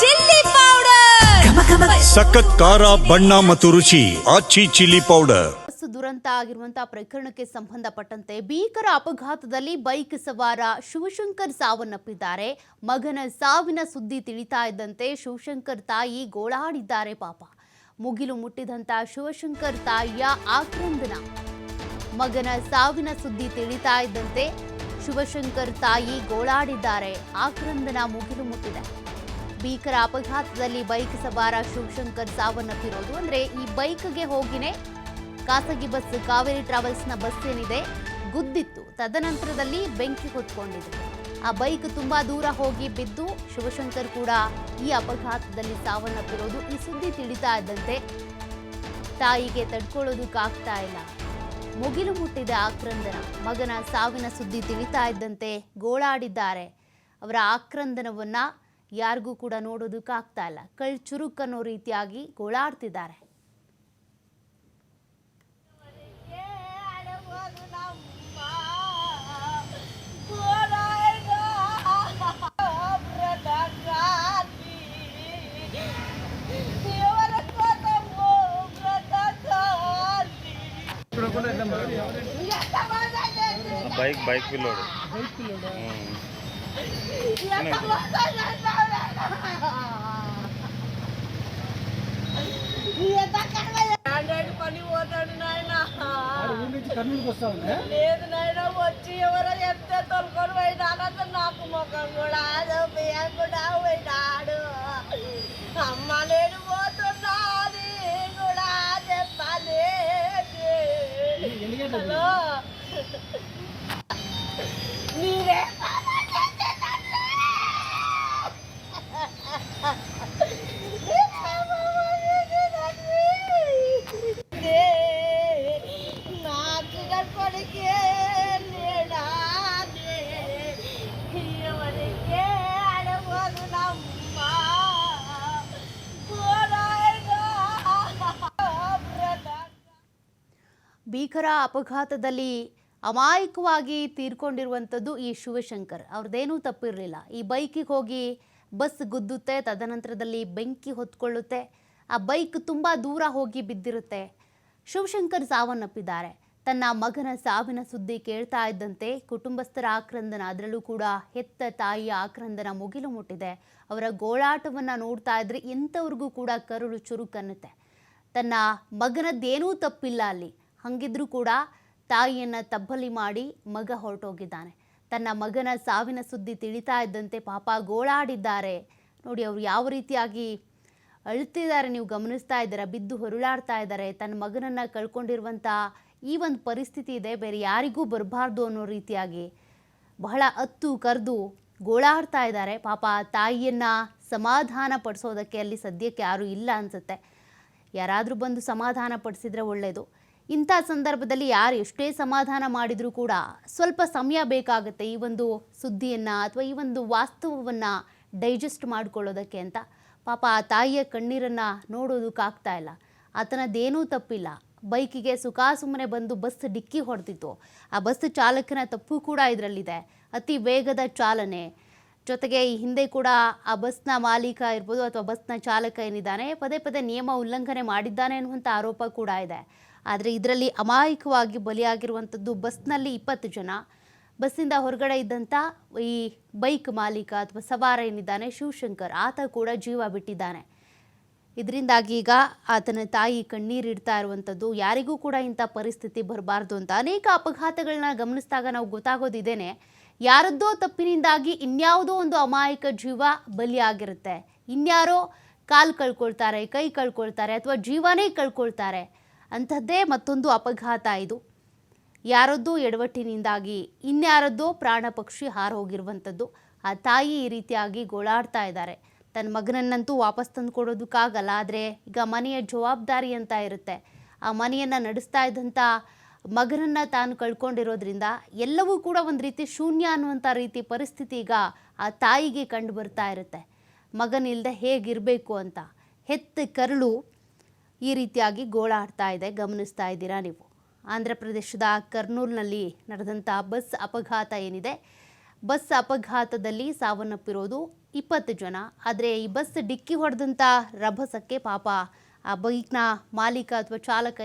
Chilli powder, ಸಖತ್ ಖಾರ ಬಣ್ಣ ಮತ್ತು ರುಚಿ ಆಚಿ ಚಿಲ್ಲಿ ಪೌಡರ್. ದುರಂತ ಆಗಿರುವಂತಹ ಪ್ರಕರಣಕ್ಕೆ ಸಂಬಂಧಪಟ್ಟಂತೆ ಭೀಕರ ಅಪಘಾತದಲ್ಲಿ ಬೈಕ್ ಸವಾರ ಶಿವಶಂಕರ್ ಸಾವನ್ನಪ್ಪಿದ್ದಾರೆ. ಮಗನ ಸಾವಿನ ಸುದ್ದಿ ತಿಳಿತಾ ಇದ್ದಂತೆ ಶಿವಶಂಕರ್ ತಾಯಿ ಗೋಳಾಡಿದ್ದಾರೆ. ಪಾಪ ಮುಗಿಲು ಮುಟ್ಟಿದಂತ ಶಿವಶಂಕರ್ ತಾಯಿಯ ಆಕ್ರಂದನ. ಮಗನ ಸಾವಿನ ಸುದ್ದಿ ತಿಳಿತಾ ಇದ್ದಂತೆ ಶಿವಶಂಕರ್ ತಾಯಿ ಗೋಳಾಡಿದ್ದಾರೆ. ಆಕ್ರಂದನ ಮುಗಿಲು ಮುಟ್ಟಿದೆ. ಭೀಕರ ಅಪಘಾತದಲ್ಲಿ ಬೈಕ್ ಸವಾರ ಶಿವಶಂಕರ್ ಸಾವನ್ನಪ್ಪಿರೋದು. ಅಂದ್ರೆ ಈ ಬೈಕ್ಗೆ ಹೋಗಿನೇ ಖಾಸಗಿ ಬಸ್ ಕಾವೇರಿ ಟ್ರಾವೆಲ್ಸ್ನ ಬಸ್ ಏನಿದೆ ಗುದ್ದಿತ್ತು. ತದನಂತರದಲ್ಲಿ ಬೆಂಕಿ ಹೊತ್ಕೊಂಡಿದೆ. ಆ ಬೈಕ್ ತುಂಬಾ ದೂರ ಹೋಗಿ ಬಿದ್ದು ಶಿವಶಂಕರ್ ಕೂಡ ಈ ಅಪಘಾತದಲ್ಲಿ ಸಾವನ್ನಪ್ಪಿರೋದು. ಈ ಸುದ್ದಿ ತಿಳಿತಾ ಇದ್ದಂತೆ ತಾಯಿಗೆ ತಡ್ಕೊಳ್ಳೋದಕ್ಕಾಗ್ತಾ ಇಲ್ಲ. ಮುಗಿಲು ಮುಟ್ಟಿದ ಆಕ್ರಂದನ. ಮಗನ ಸಾವಿನ ಸುದ್ದಿ ತಿಳಿತಾ ಇದ್ದಂತೆ ಗೋಳಾಡಿದ್ದಾರೆ. ಅವರ ಆಕ್ರಂದನವನ್ನ ಯಾರಿಗೂ ಕೂಡ ನೋಡೋದಕ್ಕಾಗ್ತಾ ಇಲ್ಲ. ಕಳ್ ಚುರುಕ್ ಅನ್ನೋ ರೀತಿಯಾಗಿ ಗೋಳಾಡ್ತಿದ್ದಾರೆ. बाइक भी लोड పని పోతాడు నాయన. లేదు నాయన, వచ్చి ఎవరో చెప్తే తొలుకొని పోయినాడు. నాకు ముఖం కూడా బియ్యం కూడా పోయినాడు. అమ్మ నేను పోతున్నా అని కూడా చెప్పాలి. హలో, మీరే ಭೀಕರ ಅಪಘಾತದಲ್ಲಿ ಅಮಾಯಕವಾಗಿ ತೀರ್ಕೊಂಡಿರುವಂಥದ್ದು ಈ ಶಿವಶಂಕರ್. ಅವ್ರದ್ದೇನೂ ತಪ್ಪಿರಲಿಲ್ಲ. ಈ ಬೈಕಿಗೆ ಹೋಗಿ ಬಸ್ ಗುದ್ದುತ್ತೆ. ತದನಂತರದಲ್ಲಿ ಬೆಂಕಿ ಹೊತ್ಕೊಳ್ಳುತ್ತೆ. ಆ ಬೈಕ್ ತುಂಬ ದೂರ ಹೋಗಿ ಬಿದ್ದಿರುತ್ತೆ. ಶಿವಶಂಕರ್ ಸಾವನ್ನಪ್ಪಿದ್ದಾರೆ. ತನ್ನ ಮಗನ ಸಾವಿನ ಸುದ್ದಿ ಕೇಳ್ತಾ ಇದ್ದಂತೆ ಕುಟುಂಬಸ್ಥರ ಆಕ್ರಂದನ, ಅದರಲ್ಲೂ ಕೂಡ ಹೆತ್ತ ತಾಯಿಯ ಆಕ್ರಂದನ ಮುಗಿಲು ಮುಟ್ಟಿದೆ. ಅವರ ಗೋಳಾಟವನ್ನು ನೋಡ್ತಾ ಇದ್ರೆ ಎಂಥವ್ರಿಗೂ ಕೂಡ ಕರುಳು ಚುರುಕನ್ನುತ್ತೆ. ತನ್ನ ಮಗನದ್ದೇನೂ ತಪ್ಪಿಲ್ಲ ಅಲ್ಲಿ. ಹಂಗಿದ್ರೂ ಕೂಡ ತಾಯಿಯನ್ನು ತಬ್ಬಲಿ ಮಾಡಿ ಮಗ ಹೊರಟೋಗಿದ್ದಾನೆ. ತನ್ನ ಮಗನ ಸಾವಿನ ಸುದ್ದಿ ತಿಳಿತಾ ಇದ್ದಂತೆ ಪಾಪ ಗೋಳಾಡಿದ್ದಾರೆ. ನೋಡಿ ಅವರು ಯಾವ ರೀತಿಯಾಗಿ ಅಳ್ತಿದ್ದಾರೆ ನೀವು ಗಮನಿಸ್ತಾ ಇದ್ದೀರಾ. ಬಿದ್ದು ಹೊರಳಾಡ್ತಾ ಇದ್ದಾರೆ. ತನ್ನ ಮಗನನ್ನು ಕಳ್ಕೊಂಡಿರುವಂಥ ಈ ಒಂದು ಪರಿಸ್ಥಿತಿ ಇದೆ, ಬೇರೆ ಯಾರಿಗೂ ಬರಬಾರ್ದು ಅನ್ನೋ ರೀತಿಯಾಗಿ ಬಹಳ ಅತ್ತು ಕರೆದು ಗೋಳಾಡ್ತಾ ಇದ್ದಾರೆ. ಪಾಪ ತಾಯಿಯನ್ನು ಸಮಾಧಾನ ಪಡಿಸೋದಕ್ಕೆ ಅಲ್ಲಿ ಸದ್ಯಕ್ಕೆ ಯಾರೂ ಇಲ್ಲ ಅನಿಸುತ್ತೆ. ಯಾರಾದರೂ ಬಂದು ಸಮಾಧಾನ ಪಡಿಸಿದ್ರೆ ಒಳ್ಳೆಯದು. ಇಂಥ ಸಂದರ್ಭದಲ್ಲಿ ಯಾರು ಎಷ್ಟೇ ಸಮಾಧಾನ ಮಾಡಿದರೂ ಕೂಡ ಸ್ವಲ್ಪ ಸಮಯ ಬೇಕಾಗುತ್ತೆ ಈ ಒಂದು ಸುದ್ದಿಯನ್ನು ಅಥವಾ ಈ ಒಂದು ವಾಸ್ತವವನ್ನು ಡೈಜೆಸ್ಟ್ ಮಾಡ್ಕೊಳ್ಳೋದಕ್ಕೆ ಅಂತ. ಪಾಪ ಆ ತಾಯಿಯ ಕಣ್ಣೀರನ್ನು ನೋಡೋದಕ್ಕಾಗ್ತಾ ಇಲ್ಲ. ಆತನದ್ದೇನೂ ತಪ್ಪಿಲ್ಲ. ಬೈಕಿಗೆ ಸುಮ್ಮನೆ ಬಂದು ಬಸ್ ಡಿಕ್ಕಿ ಹೊಡೆದಿತ್ತು. ಆ ಬಸ್ ಚಾಲಕನ ತಪ್ಪು ಕೂಡ ಇದರಲ್ಲಿದೆ. ಅತಿ ವೇಗದ ಚಾಲನೆ ಜೊತೆಗೆ ಈ ಹಿಂದೆ ಕೂಡ ಆ ಬಸ್ನ ಮಾಲೀಕ ಇರ್ಬೋದು ಅಥವಾ ಬಸ್ನ ಚಾಲಕ ಏನಿದ್ದಾನೆ ಪದೇ ಪದೇ ನಿಯಮ ಉಲ್ಲಂಘನೆ ಮಾಡಿದ್ದಾನೆ ಅನ್ನುವಂಥ ಆರೋಪ ಕೂಡ ಇದೆ. ಆದರೆ ಇದರಲ್ಲಿ ಅಮಾಯಕವಾಗಿ ಬಲಿಯಾಗಿರುವಂಥದ್ದು ಬಸ್ನಲ್ಲಿ 20 ಜನ. ಬಸ್ಸಿಂದ ಹೊರಗಡೆ ಇದ್ದಂಥ ಈ ಬೈಕ್ ಮಾಲೀಕ ಅಥವಾ ಸವಾರ ಏನಿದ್ದಾನೆ ಶಿವಶಂಕರ್, ಆತ ಕೂಡ ಜೀವ ಬಿಟ್ಟಿದ್ದಾನೆ. ಇದರಿಂದಾಗಿ ಈಗ ಆತನ ತಾಯಿ ಕಣ್ಣೀರಿಡ್ತಾ ಇರುವಂಥದ್ದು. ಯಾರಿಗೂ ಕೂಡ ಇಂಥ ಪರಿಸ್ಥಿತಿ ಬರಬಾರ್ದು ಅಂತ. ಅನೇಕ ಅಪಘಾತಗಳನ್ನ ಗಮನಿಸಿದಾಗ ನಾವು ಗೊತ್ತಾಗೋದಿದ್ದೇನೆ, ಯಾರದ್ದೋ ತಪ್ಪಿನಿಂದಾಗಿ ಇನ್ಯಾವುದೋ ಒಂದು ಅಮಾಯಕ ಜೀವ ಬಲಿಯಾಗಿರುತ್ತೆ. ಇನ್ಯಾರೋ ಕಾಲು ಕಳ್ಕೊಳ್ತಾರೆ, ಕೈ ಕಳ್ಕೊಳ್ತಾರೆ ಅಥವಾ ಜೀವನೇ ಕಳ್ಕೊಳ್ತಾರೆ. ಅಂಥದ್ದೇ ಮತ್ತೊಂದು ಅಪಘಾತ ಇದು. ಯಾರದ್ದೋ ಎಡವಟ್ಟಿನಿಂದಾಗಿ ಇನ್ಯಾರದ್ದೋ ಪ್ರಾಣ ಪಕ್ಷಿ ಹಾರೋಗಿರುವಂಥದ್ದು. ಆ ತಾಯಿ ಈ ರೀತಿಯಾಗಿ ಗೋಳಾಡ್ತಾ ಇದ್ದಾರೆ. ತನ್ನ ಮಗನನ್ನಂತೂ ವಾಪಸ್ ತಂದು ಕೊಡೋದಕ್ಕಾಗಲ್ಲ. ಆದರೆ ಈಗ ಮನೆಯ ಜವಾಬ್ದಾರಿ ಅಂತ ಇರುತ್ತೆ. ಆ ಮನೆಯನ್ನು ನಡೆಸ್ತಾ ಇದ್ದಂಥ ಮಗನನ್ನು ತಾನು ಕಳ್ಕೊಂಡಿರೋದ್ರಿಂದ ಎಲ್ಲವೂ ಕೂಡ ಒಂದು ರೀತಿ ಶೂನ್ಯ ಅನ್ನುವಂಥ ರೀತಿ ಪರಿಸ್ಥಿತಿ ಈಗ ಆ ತಾಯಿಗೆ ಕಂಡು ಬರ್ತಾ ಇರುತ್ತೆ. ಮಗನಿಲ್ಲದೆ ಹೇಗಿರಬೇಕು ಅಂತ ಹೆತ್ತ ಕರುಳು ಈ ರೀತಿಯಾಗಿ ಗೋಳಾಡ್ತಾ ಇದೆ. ಗಮನಿಸ್ತಾ ಇದ್ದೀರಾ ನೀವು. ಆಂಧ್ರ ಪ್ರದೇಶದ ಕರ್ನೂಲ್ನಲ್ಲಿ ನಡೆದಂಥ ಬಸ್ ಅಪಘಾತ ಏನಿದೆ, ಬಸ್ ಅಪಘಾತದಲ್ಲಿ ಸಾವನ್ನಪ್ಪಿರೋದು 20 ಜನ. ಆದರೆ ಈ ಬಸ್ ಡಿಕ್ಕಿ ಹೊಡೆದಂಥ ರಭಸಕ್ಕೆ ಪಾಪ ಆ ಬೈಕ್ನ ಮಾಲೀಕ ಅಥವಾ ಚಾಲಕ